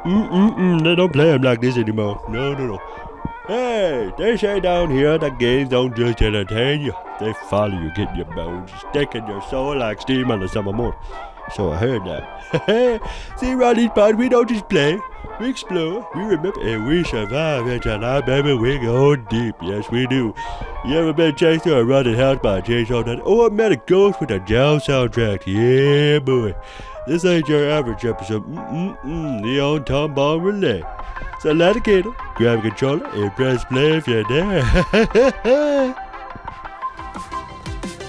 They don't play them like this anymore. No. Hey, they say down here that games don't just entertain you. They follow you, get in your bones, stick in your soul like steam on a summer morning. So I heard that. See, around these parts, we don't just play. We explore, we remember, and we survive. And tonight, baby, we go deep. Yes, we do. You ever been chased through a running house by a chainsaw that or met a ghost with a jail soundtrack? Yeah, boy. This ain't your average episode. The on Tom Ball Relay. So light a candle, grab a controller, and press play if you're there.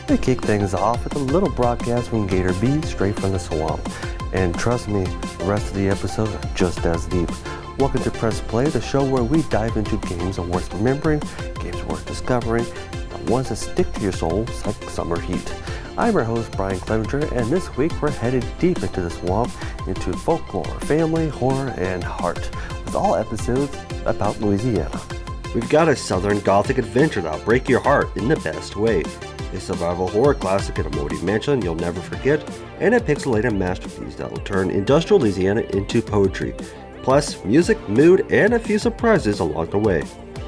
They kick things off with a little broadcast from Gator B straight from the swamp. And trust me, the rest of the episodes are just as deep. Welcome to Press Play, the show where we dive into games worth remembering, games worth discovering, the ones that stick to your souls like summer heat. I'm your host, Brian Clevenger, and this week we're headed deep into the swamp, into folklore, family, horror, and heart, with all episodes about Louisiana. We've got a southern gothic adventure that'll break your heart in the best way, a survival horror classic in a moody mansion you'll never forget, and a pixelated masterpiece that will turn industrial Louisiana into poetry, plus music, mood, and a few surprises along the way.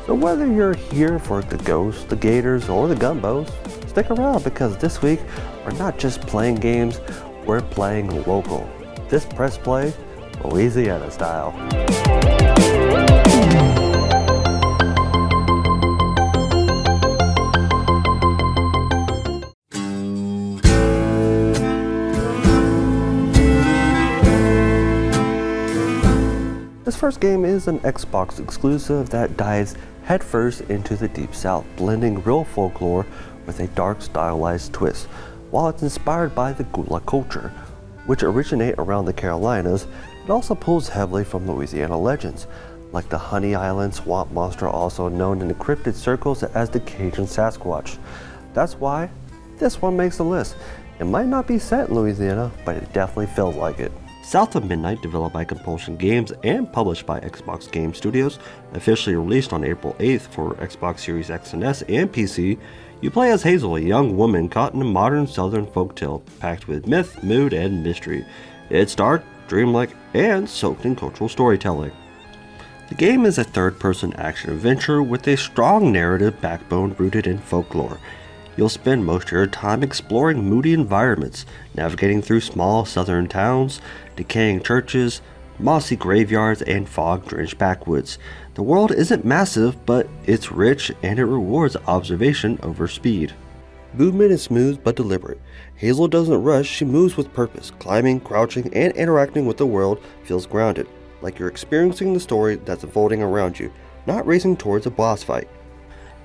So whether you're here for the ghosts, the gators, or the gumbos, stick around because this week we're not just playing games, we're playing local. This Press Play, Louisiana style. This first game is an Xbox exclusive that dives headfirst into the Deep South, blending real folklore with a dark stylized twist. While it's inspired by the Gula culture, which originate around the Carolinas, it also pulls heavily from Louisiana legends, like the Honey Island swamp monster, also known in encrypted circles as the Cajun Sasquatch. That's why this one makes the list. It might not be set in Louisiana, but it definitely feels like it. South of Midnight, developed by Compulsion Games and published by Xbox Game Studios, officially released on April 8th for Xbox Series X and S and PC, you play as Hazel, a young woman caught in a modern southern folktale packed with myth, mood, and mystery. It's dark, dreamlike, and soaked in cultural storytelling. The game is a third-person action-adventure with a strong narrative backbone rooted in folklore. You'll spend most of your time exploring moody environments, navigating through small southern towns, decaying churches, mossy graveyards, and fog-drenched backwoods. The world isn't massive, but it's rich and it rewards observation over speed. Movement is smooth but deliberate. Hazel doesn't rush, she moves with purpose. Climbing, crouching, and interacting with the world feels grounded, like you're experiencing the story that's unfolding around you, not racing towards a boss fight.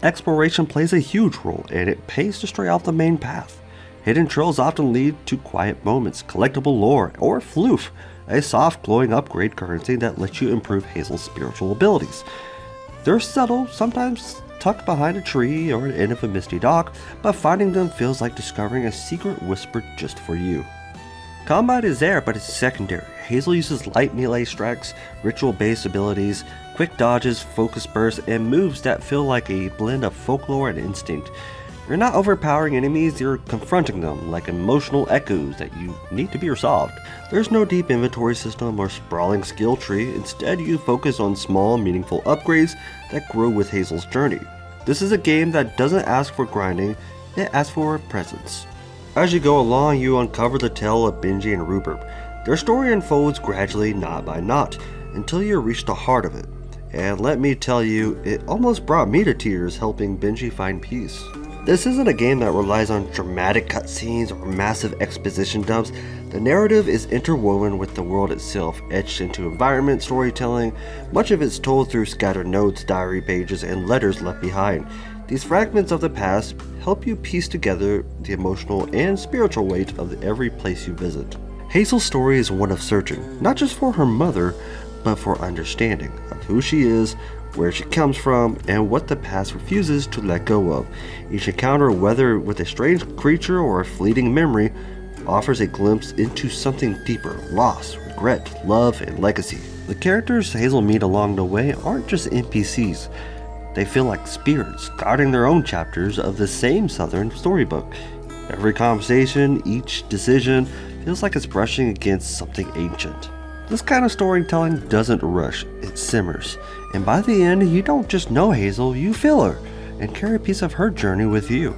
Exploration plays a huge role, and it pays to stray off the main path. Hidden trails often lead to quiet moments, collectible lore, or floof, a soft glowing upgrade currency that lets you improve Hazel's spiritual abilities. They're subtle, sometimes tucked behind a tree or the end of a misty dock, but finding them feels like discovering a secret whisper just for you. Combat is there, but it's secondary. Hazel uses light melee strikes, ritual-based abilities, quick dodges, focus bursts, and moves that feel like a blend of folklore and instinct. You're not overpowering enemies, you're confronting them like emotional echoes that you need to be resolved. There's no deep inventory system or sprawling skill tree, instead you focus on small, meaningful upgrades that grow with Hazel's journey. This is a game that doesn't ask for grinding, it asks for presence. As you go along, you uncover the tale of Benji and Rupert. Their story unfolds gradually, knot by knot, until you reach the heart of it. And let me tell you, it almost brought me to tears helping Benji find peace. This isn't a game that relies on dramatic cutscenes or massive exposition dumps. The narrative is interwoven with the world itself, etched into environment storytelling. Much of it's told through scattered notes, diary pages, and letters left behind. These fragments of the past help you piece together the emotional and spiritual weight of every place you visit. Hazel's story is one of searching, not just for her mother, but for understanding of who she is, where she comes from, and what the past refuses to let go of. Each encounter, whether with a strange creature or a fleeting memory, offers a glimpse into something deeper: loss, regret, love, and legacy. The characters Hazel meet along the way aren't just NPCs. They feel like spirits, guarding their own chapters of the same southern storybook. Every conversation, each decision, feels like it's brushing against something ancient. This kind of storytelling doesn't rush, it simmers. And by the end, you don't just know Hazel, you feel her, and carry a piece of her journey with you.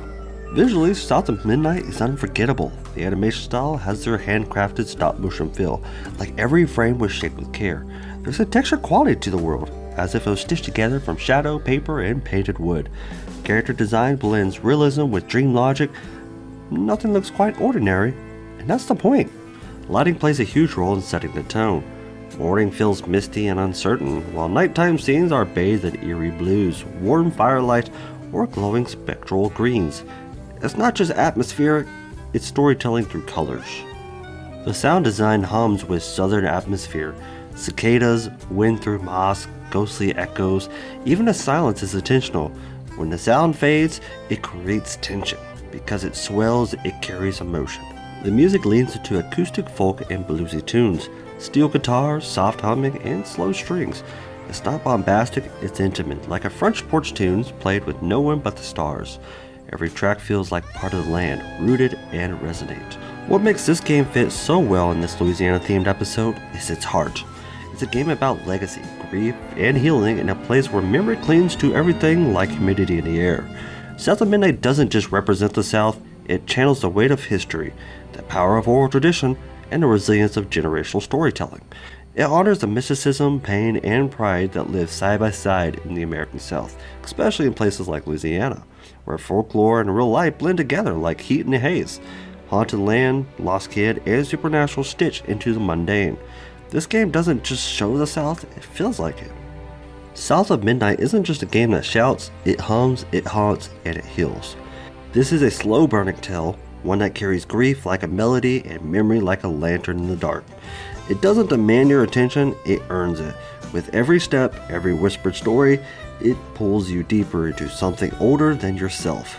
Visually, South of Midnight is unforgettable. The animation style has their handcrafted stop-motion feel, like every frame was shaped with care. There's a texture quality to the world, as if it was stitched together from shadow, paper, and painted wood. Character design blends realism with dream logic. Nothing looks quite ordinary, and that's the point. Lighting plays a huge role in setting the tone. Morning feels misty and uncertain, while nighttime scenes are bathed in eerie blues, warm firelight, or glowing spectral greens. It's not just atmospheric, it's storytelling through colors. The sound design hums with southern atmosphere. Cicadas, wind through moss, ghostly echoes, even the silence is intentional. When the sound fades, it creates tension. Because it swells, it carries emotion. The music leans into acoustic folk and bluesy tunes, steel guitars, soft humming, and slow strings. It's not bombastic, it's intimate, like a French porch tunes played with no one but the stars. Every track feels like part of the land, rooted and resonate. What makes this game fit so well in this Louisiana-themed episode is its heart. It's a game about legacy, grief, and healing in a place where memory clings to everything like humidity in the air. South of Midnight doesn't just represent the South, it channels the weight of history, the power of oral tradition, and the resilience of generational storytelling. It honors the mysticism, pain, and pride that live side by side in the American South, especially in places like Louisiana, where folklore and real life blend together like heat and haze. Haunted land, lost kid, and supernatural stitch into the mundane. This game doesn't just show the South, it feels like it. South of Midnight isn't just a game that shouts, it hums, it haunts, and it heals. This is a slow burning tale, one that carries grief like a melody and memory like a lantern in the dark. It doesn't demand your attention, it earns it. With every step, every whispered story, it pulls you deeper into something older than yourself.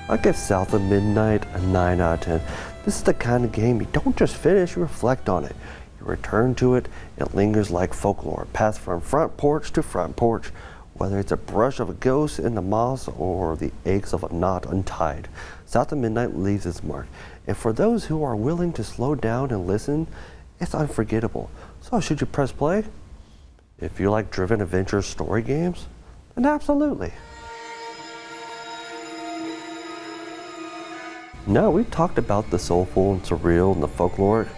I give South of Midnight a 9 out of 10. This is the kind of game you don't just finish, you reflect on it. You return to it, it lingers like folklore, passed from front porch to front porch. Whether it's a brush of a ghost in the moss or the aches of a knot untied, South of Midnight leaves its mark. And for those who are willing to slow down and listen, it's unforgettable. So should you press play? If you like driven adventure story games, then absolutely. Now, we've talked about the soulful and surreal and the folkloric,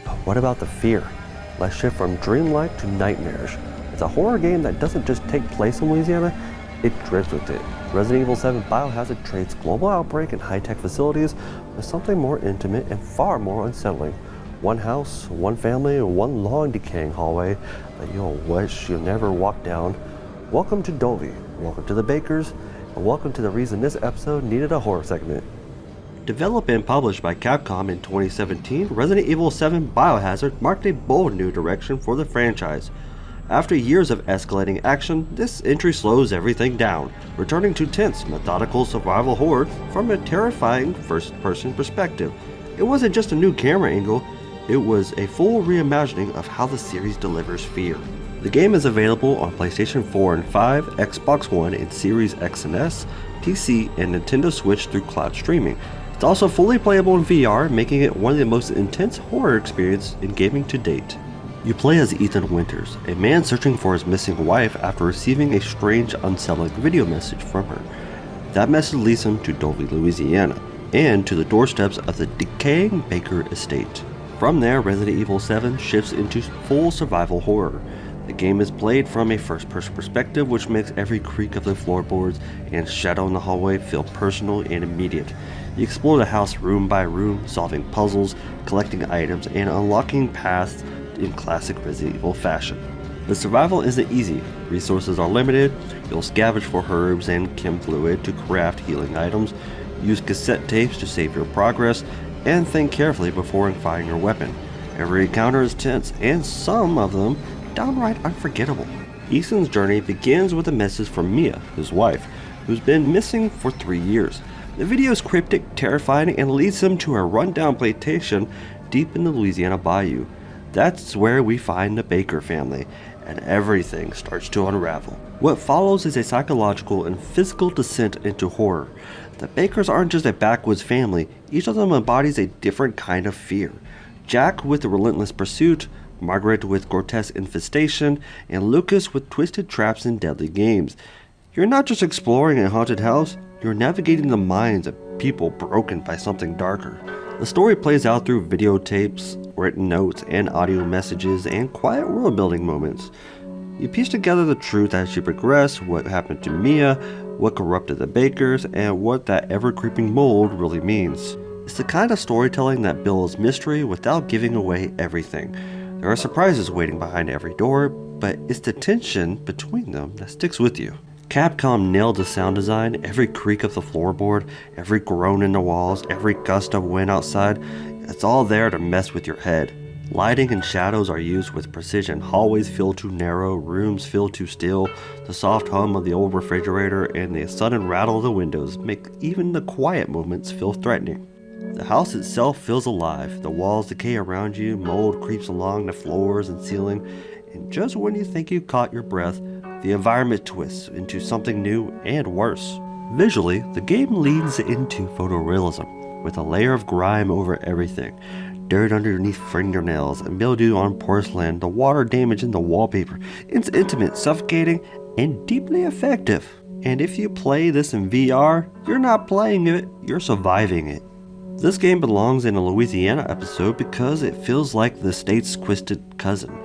but what about the fear? Let's shift from dreamlike to nightmarish. It's a horror game that doesn't just take place in Louisiana, it drips with it. Resident Evil 7 Biohazard trades global outbreak and high-tech facilities with something more intimate and far more unsettling. One house, one family, one long decaying hallway that you'll wish you never walked down. Welcome to Dovey, welcome to the Bakers, and welcome to the reason this episode needed a horror segment. Developed and published by Capcom in 2017, Resident Evil 7 Biohazard marked a bold new direction for the franchise. After years of escalating action, this entry slows everything down, returning to tense, methodical survival horror from a terrifying first-person perspective. It wasn't just a new camera angle, it was a full reimagining of how the series delivers fear. The game is available on PlayStation 4 and 5, Xbox One and Series X and S, PC, and Nintendo Switch through cloud streaming. It's also fully playable in VR, making it one of the most intense horror experiences in gaming to date. You play as Ethan Winters, a man searching for his missing wife after receiving a strange, unsettling video message from her. That message leads him to Dovey, Louisiana, and to the doorsteps of the decaying Baker estate. From there, Resident Evil 7 shifts into full survival horror. The game is played from a first-person perspective, which makes every creak of the floorboards and shadow in the hallway feel personal and immediate. You explore the house room by room, solving puzzles, collecting items, and unlocking paths in classic Resident Evil fashion. The survival isn't easy. Resources are limited. You'll scavenge for herbs and chem fluid to craft healing items, use cassette tapes to save your progress, and think carefully before firing your weapon. Every encounter is tense, and some of them downright unforgettable. Ethan's journey begins with a message from Mia, his wife, who's been missing for 3 years. The video is cryptic, terrifying, and leads him to a rundown plantation deep in the Louisiana bayou. That's where we find the Baker family, and everything starts to unravel. What follows is a psychological and physical descent into horror. The Bakers aren't just a backwoods family, each of them embodies a different kind of fear. Jack with the relentless pursuit, Margaret with grotesque infestation, and Lucas with twisted traps and deadly games. You're not just exploring a haunted house, you're navigating the minds of people broken by something darker. The story plays out through videotapes, written notes, and audio messages, and quiet world-building moments. You piece together the truth as you progress, what happened to Mia, what corrupted the bakers, and what that ever-creeping mold really means. It's the kind of storytelling that builds mystery without giving away everything. There are surprises waiting behind every door, but it's the tension between them that sticks with you. Capcom nailed the sound design, every creak of the floorboard, every groan in the walls, every gust of wind outside. It's all there to mess with your head. Lighting and shadows are used with precision. Hallways feel too narrow, rooms feel too still. The soft hum of the old refrigerator and the sudden rattle of the windows make even the quiet moments feel threatening. The house itself feels alive. The walls decay around you, mold creeps along the floors and ceiling, and just when you think you caught your breath, the environment twists into something new and worse. Visually, the game leans into photorealism, with a layer of grime over everything. Dirt underneath fingernails, and mildew on porcelain, the water damage in the wallpaper. It's intimate, suffocating, and deeply effective. And if you play this in VR, you're not playing it, you're surviving it. This game belongs in a Louisiana episode because it feels like the state's twisted cousin.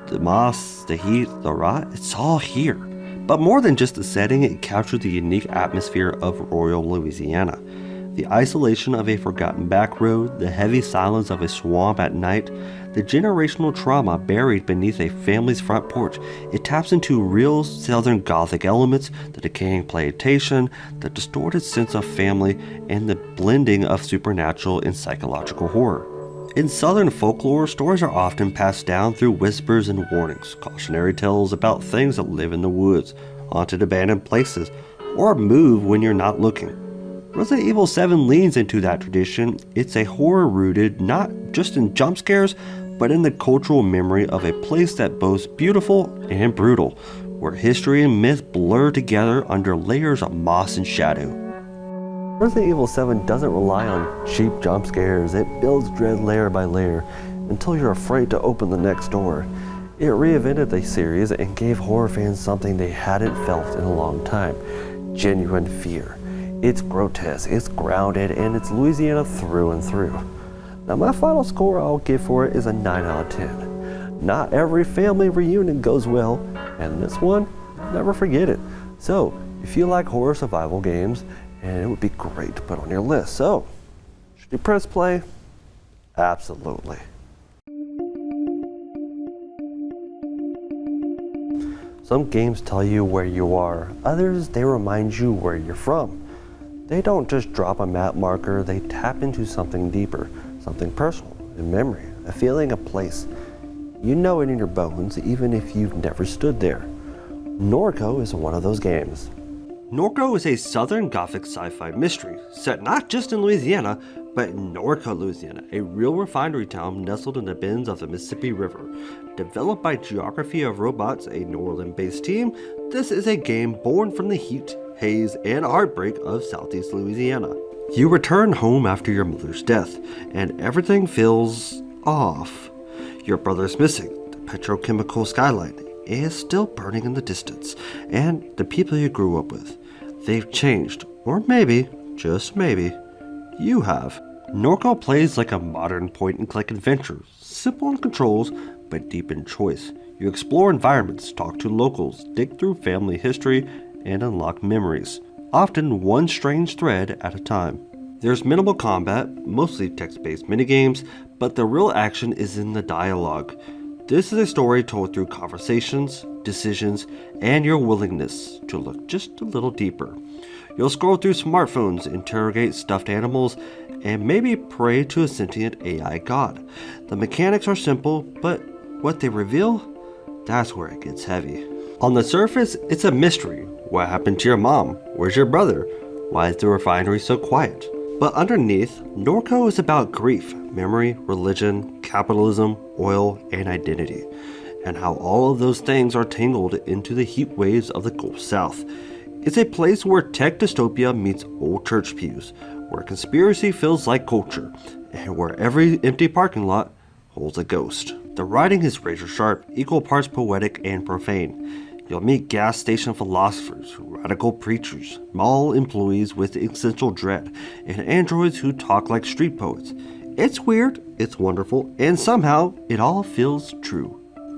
The moss, the heat, the rot, it's all here. But more than just the setting, it captured the unique atmosphere of rural Louisiana. The isolation of a forgotten back road, the heavy silence of a swamp at night, the generational trauma buried beneath a family's front porch. It taps into real Southern Gothic elements, the decaying plantation, the distorted sense of family, and the blending of supernatural and psychological horror. In Southern folklore, stories are often passed down through whispers and warnings, cautionary tales about things that live in the woods, haunted abandoned places, or move when you're not looking. Resident Evil 7 leans into that tradition. It's a horror rooted not just in jump scares, but in the cultural memory of a place that boasts beautiful and brutal, where history and myth blur together under layers of moss and shadow. Resident Evil 7 doesn't rely on cheap jump scares. It builds dread layer by layer until you're afraid to open the next door. It reinvented the series and gave horror fans something they hadn't felt in a long time: genuine fear. It's grotesque, it's grounded, and it's Louisiana through and through. Now my final score I'll give for it is a 9 out of 10. Not every family reunion goes well, and this one, never forget it. So, if you like horror survival games, and it would be great to put on your list. So, should you press play? Absolutely. Some games tell you where you are, others they remind you where you're from. They don't just drop a map marker, they tap into something deeper, something personal, a memory, a feeling, a place. You know it in your bones, even if you've never stood there. Norco is one of those games. Norco is a Southern Gothic sci-fi mystery, set not just in Louisiana, but in Norco, Louisiana, a real refinery town nestled in the bends of the Mississippi River. Developed by Geography of Robots, a New Orleans-based team, this is a game born from the heat, haze, and heartbreak of Southeast Louisiana. You return home after your mother's death, and everything feels off. Your brother's missing, the petrochemical skyline is still burning in the distance, and the people you grew up with, they've changed, or maybe, just maybe, you have. Norco plays like a modern point-and-click adventure, simple in controls, but deep in choice. You explore environments, talk to locals, dig through family history, and unlock memories, often one strange thread at a time. There's minimal combat, mostly text-based minigames, but the real action is in the dialogue. This is a story told through conversations, decisions, and your willingness to look just a little deeper. You'll scroll through smartphones, interrogate stuffed animals, and maybe pray to a sentient AI god. The mechanics are simple, but what they reveal, that's where it gets heavy. On the surface, it's a mystery. What happened to your mom? Where's your brother? Why is the refinery so quiet? But underneath, Norco is about grief, memory, religion, capitalism, oil, and identity, and how all of those things are tangled into the heat waves of the Gulf South. It's a place where tech dystopia meets old church pews, where conspiracy feels like culture, and where every empty parking lot holds a ghost. The writing is razor sharp, equal parts poetic and profane. You'll meet gas station philosophers, radical preachers, mall employees with existential dread, and androids who talk like street poets. It's weird, it's wonderful, and somehow it all feels true.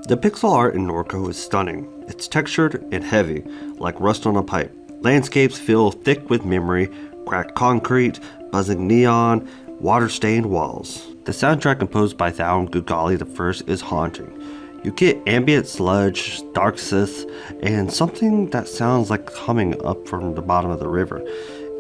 The pixel art in Norco is stunning. It's textured and heavy, like rust on a pipe. Landscapes feel thick with memory, cracked concrete, buzzing neon, water-stained walls. The soundtrack composed by Thao Gugali I is haunting. You get ambient sludge, dark synths, and something that sounds like coming up from the bottom of the river.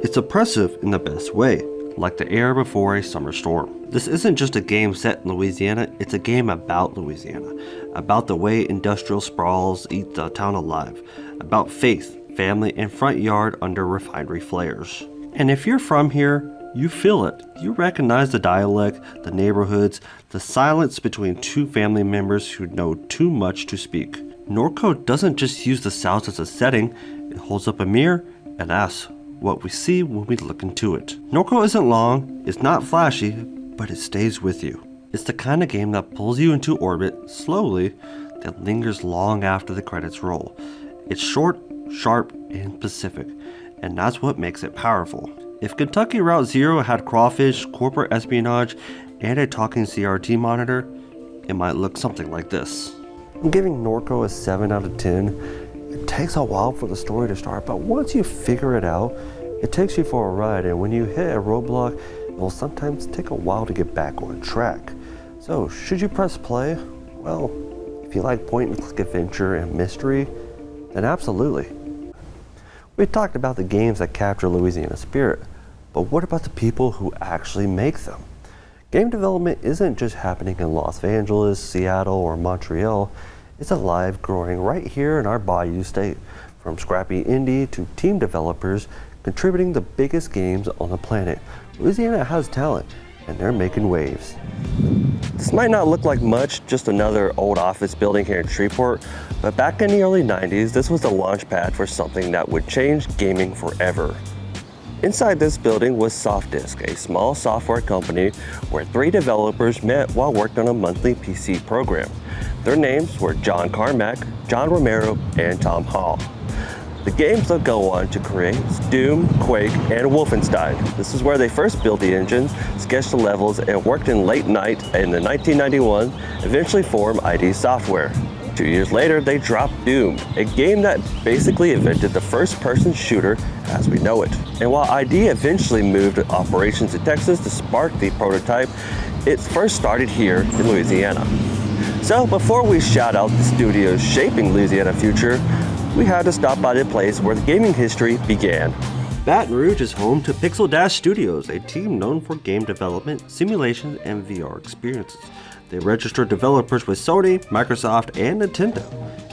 It's oppressive in the best way, like the air before a summer storm. This isn't just a game set in Louisiana, it's a game about Louisiana, about the way industrial sprawls eat the town alive, about faith, family, and front yard under refinery flares. And if you're from here, you feel it. You recognize the dialect, the neighborhoods, the silence between two family members who know too much to speak. Norco doesn't just use the sounds as a setting, it holds up a mirror and asks what we see when we look into it. Norco isn't long, it's not flashy, but it stays with you. It's the kind of game that pulls you into orbit slowly, that lingers long after the credits roll. It's short, sharp, and specific, and that's what makes it powerful. If Kentucky Route Zero had crawfish, corporate espionage, and a talking CRT monitor, it might look something like this. I'm giving Norco a 7 out of 10. It takes a while for the story to start, but once you figure it out, it takes you for a ride, and when you hit a roadblock, it will sometimes take a while to get back on track. So, should you press play? Well, if you like point-and-click adventure and mystery, then absolutely. We talked about the games that capture Louisiana spirit, but what about the people who actually make them? Game development isn't just happening in Los Angeles, Seattle, or Montreal. It's alive, growing right here in our Bayou state, from scrappy indie to team developers contributing the biggest games on the planet. Louisiana has talent, and they're making waves. This might not look like much, just another old office building here in Shreveport, but back in the early 90s, this was the launch pad for something that would change gaming forever. Inside this building was SoftDisk, a small software company where 3 developers met while working on a monthly PC program. Their names were John Carmack, John Romero, and Tom Hall. The games they'll go on to create Doom, Quake, and Wolfenstein. This is where they first built the engines, sketched the levels, and worked in late night in the 1991, eventually formed ID Software. 2 years later, they dropped Doom, a game that basically invented the first-person shooter as we know it. And while ID eventually moved operations to Texas to spark the prototype, it first started here in Louisiana. So before we shout out the studios shaping Louisiana's future, we had to stop by the place where the gaming history began. Baton Rouge is home to Pixel Dash Studios, a team known for game development, simulations, and VR experiences. They registered developers with Sony, Microsoft, and Nintendo,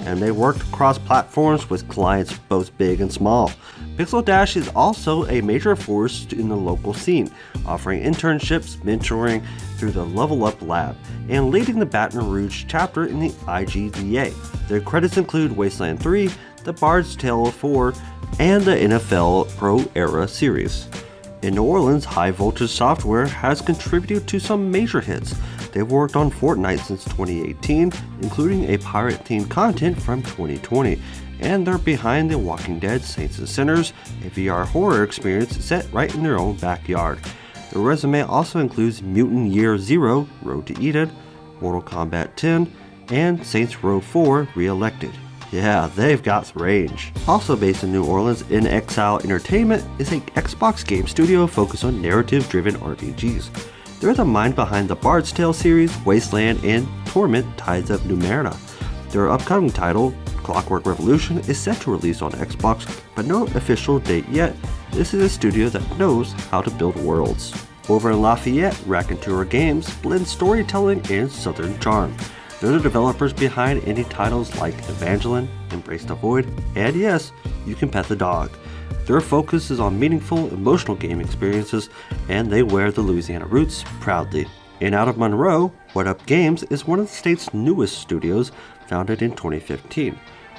and they worked across platforms with clients both big and small. Pixel Dash is also a major force in the local scene, offering internships, mentoring through the Level Up Lab, and leading the Baton Rouge chapter in the IGDA. Their credits include Wasteland 3, The Bard's Tale 4, and the NFL Pro Era series. In New Orleans, High Voltage Software has contributed to some major hits. They've worked on Fortnite since 2018, including a pirate-themed content from 2020, and they're behind The Walking Dead Saints and Sinners, a VR horror experience set right in their own backyard. Their resume also includes Mutant Year Zero, Road to Eden, Mortal Kombat 10, and Saints Row 4 Re-Elected. Yeah, they've got range. Also based in New Orleans, In Exile Entertainment is an Xbox game studio focused on narrative-driven RPGs. They're the mind behind the Bard's Tale series, Wasteland, and Torment Tides of Numenera. Their upcoming title, Clockwork Revolution, is set to release on Xbox, but no official date yet. This is a studio that knows how to build worlds. Over in Lafayette, Raconteur Games blends storytelling and southern charm. They're the developers behind indie titles like Evangeline, Embrace the Void, and yes, You Can Pet the Dog. Their focus is on meaningful, emotional game experiences, and they wear the Louisiana roots proudly. And out of Monroe, What Up Games is one of the state's newest studios, founded in 2015.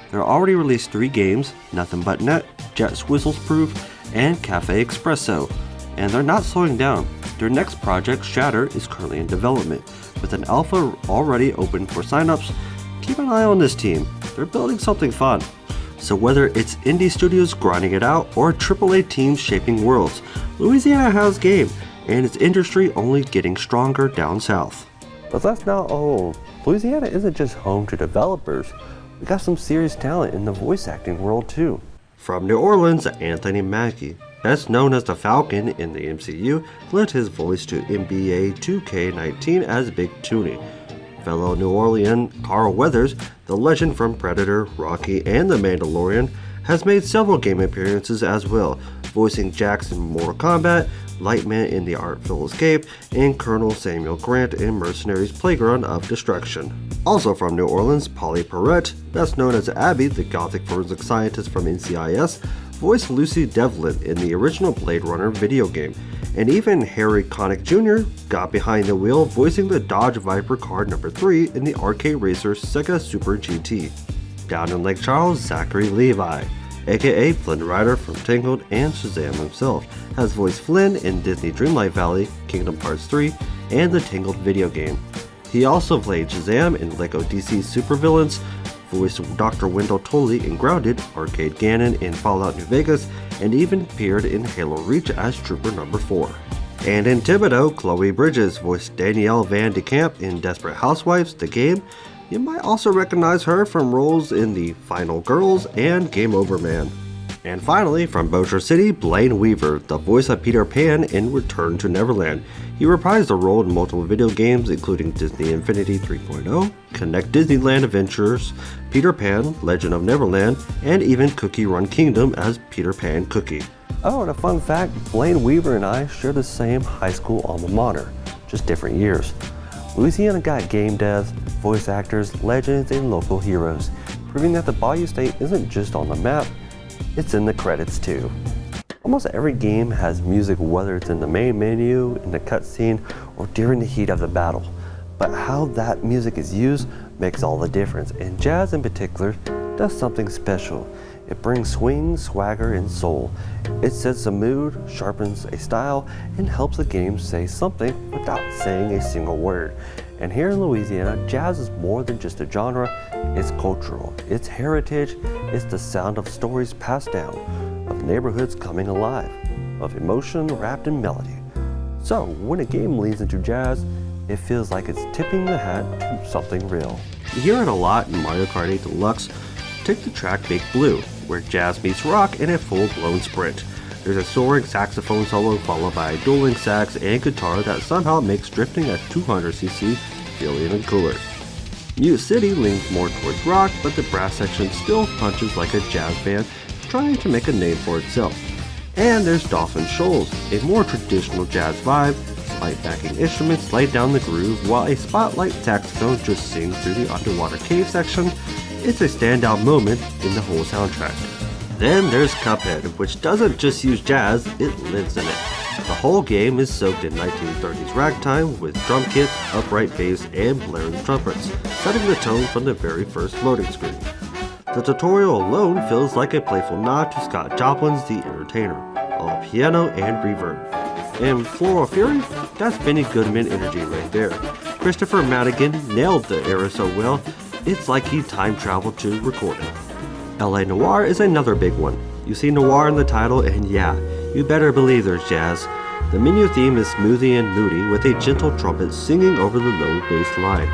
They're already released 3 games, Nothing But Net, Jet Swizzles Proof, and Cafe Espresso. and they're not slowing down. Their next project, Shatter, is currently in development, with an alpha already open for signups. Keep an eye on this team, they're building something fun. So whether it's indie studios grinding it out or AAA teams shaping worlds, Louisiana has game, and its industry only getting stronger down south. But that's not all. Louisiana isn't just home to developers. We got some serious talent in the voice acting world too. From New Orleans, Anthony Mackie, best known as the Falcon in the MCU, lent his voice to NBA 2K19 as Big Toonie. Fellow New Orleans Carl Weathers, the legend from Predator, Rocky, and The Mandalorian, has made several game appearances as well, voicing Jax in Mortal Kombat, Lightman in The Artful Escape, and Colonel Samuel Grant in Mercenaries Playground of Destruction. Also from New Orleans, Polly Perrette, best known as Abby, the gothic forensic scientist from NCIS, voiced Lucy Devlin in the original Blade Runner video game, and even Harry Connick Jr. got behind the wheel voicing the Dodge Viper car number 3 in the arcade racer Sega Super GT. Down in Lake Charles, Zachary Levi, aka Flynn Rider from Tangled and Shazam himself, has voiced Flynn in Disney Dreamlight Valley, Kingdom Hearts 3, and the Tangled video game. He also played Shazam in LEGO DC Supervillains, voiced Dr. Wendell Tully in Grounded, Arcade Ganon in Fallout New Vegas, and even appeared in Halo Reach as Trooper number 4. And in Thibodeau, Chloe Bridges voiced Danielle Van de Kamp in Desperate Housewives, the game. You might also recognize her from roles in The Final Girls and Game Over Man. And finally, from Bossier City, Blaine Weaver, the voice of Peter Pan in Return to Neverland. He reprised the role in multiple video games including Disney Infinity 3.0, Connect Disneyland Adventures, Peter Pan, Legend of Neverland, and even Cookie Run Kingdom as Peter Pan Cookie. Oh, and a fun fact, Blaine Weaver and I share the same high school alma mater, just different years. Louisiana got game devs, voice actors, legends, and local heroes, proving that the Bayou State isn't just on the map, it's in the credits too. Almost every game has music, whether it's in the main menu, in the cutscene, or during the heat of the battle. But how that music is used makes all the difference, and jazz in particular does something special. It brings swing, swagger, and soul. It sets a mood, sharpens a style, and helps the game say something without saying a single word. And here in Louisiana, jazz is more than just a genre, it's cultural, it's heritage, it's the sound of stories passed down, of neighborhoods coming alive, of emotion wrapped in melody. So when a game leans into jazz, it feels like it's tipping the hat to something real. You hear it a lot in Mario Kart 8 Deluxe. Take the track Big Blue, where jazz meets rock in a full-blown sprint. There's a soaring saxophone solo followed by a dueling sax and guitar that somehow makes drifting at 200cc feel even cooler. Mute City leans more towards rock, but the brass section still punches like a jazz band trying to make a name for itself. And there's Dolphin Shoals, a more traditional jazz vibe. Light backing instruments lay down the groove while a spotlight saxophone just sings through the underwater cave section. It's a standout moment in the whole soundtrack. Then there's Cuphead, which doesn't just use jazz, it lives in it. The whole game is soaked in 1930s ragtime with drum kits, upright bass, and blaring trumpets, setting the tone from the very first loading screen. The tutorial alone feels like a playful nod to Scott Joplin's The Entertainer, all piano and reverb. And Floral Fury? That's Benny Goodman energy right there. Christopher Madigan nailed the era so well, it's like he time traveled to record it. LA Noire is another big one. You see noir in the title and yeah, you better believe there's jazz. The menu theme is smoothie and moody with a gentle trumpet singing over the low bass line.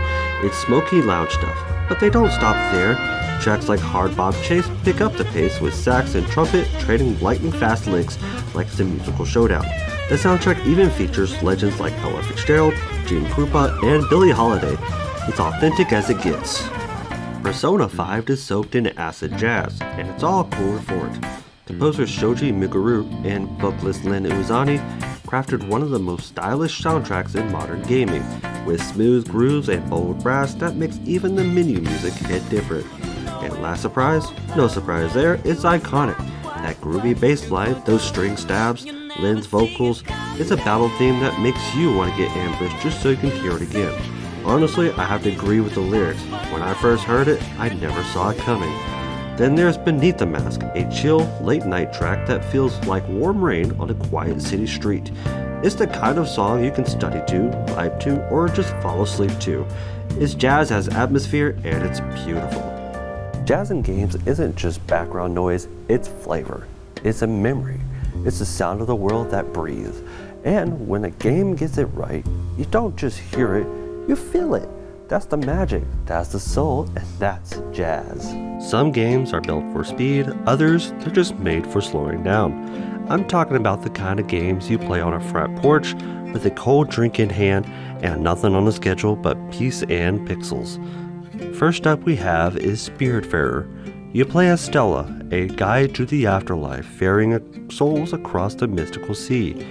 It's smoky lounge stuff, but they don't stop there. Tracks like Hard Bob Chase pick up the pace with sax and trumpet trading lightning fast licks like it's a musical showdown. The soundtrack even features legends like Ella Fitzgerald, Gene Krupa, and Billie Holiday. It's authentic as it gets. Persona 5 is soaked in acid jazz, and it's all cooler for it. Composer Shoji Meguro and vocalist Lin Uzani crafted one of the most stylish soundtracks in modern gaming, with smooth grooves and bold brass that makes even the menu music hit different. And last surprise? No surprise there, it's iconic. That groovy bass line, those string stabs, Lin's vocals, it's a battle theme that makes you want to get ambushed just so you can hear it again. Honestly, I have to agree with the lyrics. When I first heard it, I never saw it coming. Then there's Beneath the Mask, a chill, late-night track that feels like warm rain on a quiet city street. It's the kind of song you can study to, vibe to, or just fall asleep to. It's jazz has atmosphere and it's beautiful. Jazz in games isn't just background noise, it's flavor. It's a memory. It's the sound of the world that breathes. And when a game gets it right, you don't just hear it, you feel it. That's the magic, that's the soul, and that's jazz. Some games are built for speed, others, they're just made for slowing down. I'm talking about the kind of games you play on a front porch with a cold drink in hand and nothing on the schedule but peace and pixels. First up we have is Spiritfarer. You play as Stella, a guide to the afterlife, ferrying souls across the mystical sea.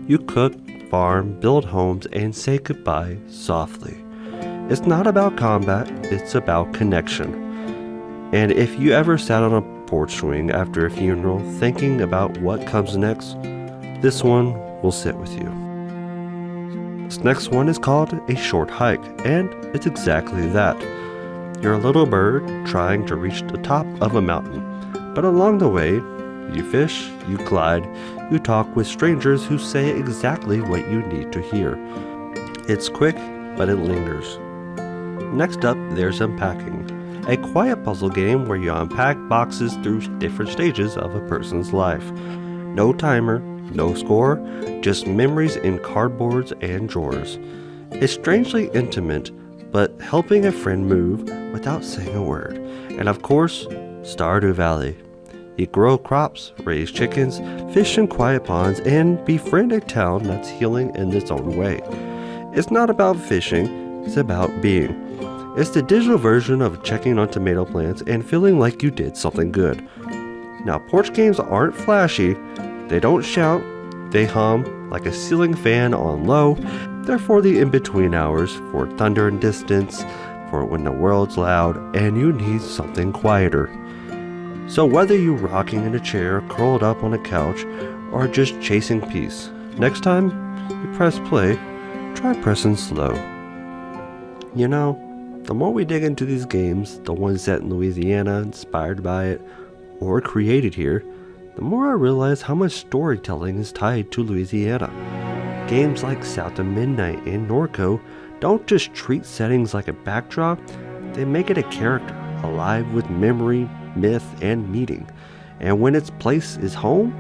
You cook, farm, build homes, and say goodbye softly. It's not about combat, it's about connection. And if you ever sat on a porch swing after a funeral thinking about what comes next, this one will sit with you. This next one is called A Short Hike, and it's exactly that. You're a little bird trying to reach the top of a mountain, but along the way, you fish, you glide, you talk with strangers who say exactly what you need to hear. It's quick, but it lingers. Next up, there's Unpacking, a quiet puzzle game where you unpack boxes through different stages of a person's life. No timer, no score, just memories in cardboards and drawers. It's strangely intimate, but helping a friend move without saying a word. And of course, Stardew Valley. You grow crops, raise chickens, fish in quiet ponds, and befriend a town that's healing in its own way. It's not about fishing, it's about being. It's the digital version of checking on tomato plants and feeling like you did something good. Now, porch games aren't flashy. They don't shout. They hum like a ceiling fan on low. They're for the in-between hours, for thunder and distance, for when the world's loud and you need something quieter. So whether you're rocking in a chair, curled up on a couch, or just chasing peace, next time you press play, try pressing slow. You know, the more we dig into these games, the ones set in Louisiana, inspired by it, or created here, the more I realize how much storytelling is tied to Louisiana. Games like South of Midnight and Norco don't just treat settings like a backdrop, they make it a character, alive with memory, myth, and meaning. And when its place is home,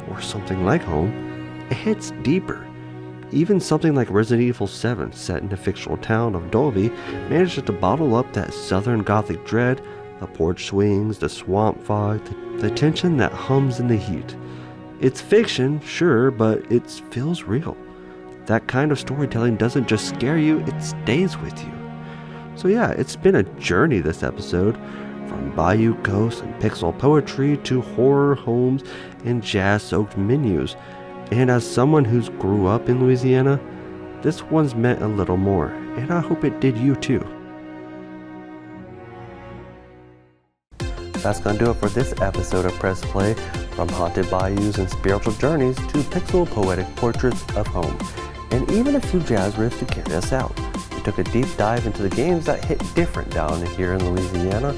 or something like home, it hits deeper. Even something like Resident Evil 7, set in the fictional town of Dolby, manages to bottle up that southern gothic dread, the porch swings, the swamp fog, the tension that hums in the heat. It's fiction, sure, but it feels real. That kind of storytelling doesn't just scare you, it stays with you. So yeah, it's been a journey this episode, from bayou ghosts and pixel poetry to horror homes and jazz-soaked menus. And as someone who's grew up in Louisiana, this one's meant a little more, and I hope it did you too. That's gonna do it for this episode of Press Play, from haunted bayous and spiritual journeys to pixel poetic portraits of home, and even a few jazz riffs to carry us out. We took a deep dive into the games that hit different down here in Louisiana.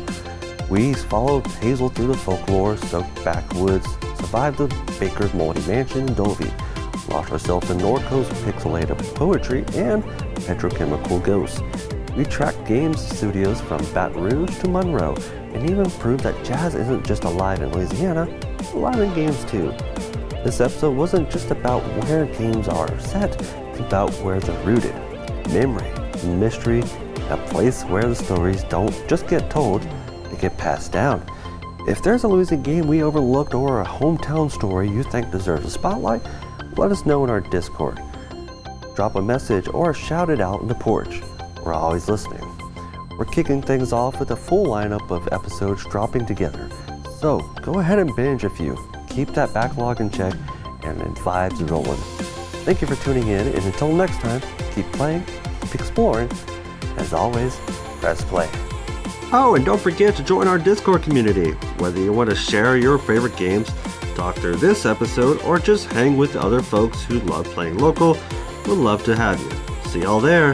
We followed Hazel through the folklore-soaked backwoods, survived the Baker's Moldy Mansion in Dovey, lost ourselves in Norco's pixelated poetry and petrochemical ghosts. We tracked games studios from Baton Rouge to Monroe, and even proved that jazz isn't just alive in Louisiana, it's alive in games too. This episode wasn't just about where games are set, it's about where they're rooted. Memory, mystery, a place where the stories don't just get told, they get passed down. If there's a Louisiana game we overlooked or a hometown story you think deserves a spotlight, let us know in our Discord. Drop a message or shout it out in the porch. We're always listening. We're kicking things off with a full lineup of episodes dropping together. So go ahead and binge a few. Keep that backlog in check and then vibes rolling. Thank you for tuning in, and until next time, keep playing, keep exploring. As always, press play. Oh, and don't forget to join our Discord community. Whether you want to share your favorite games, talk through this episode, or just hang with other folks who love playing local, we'd love to have you. See y'all there.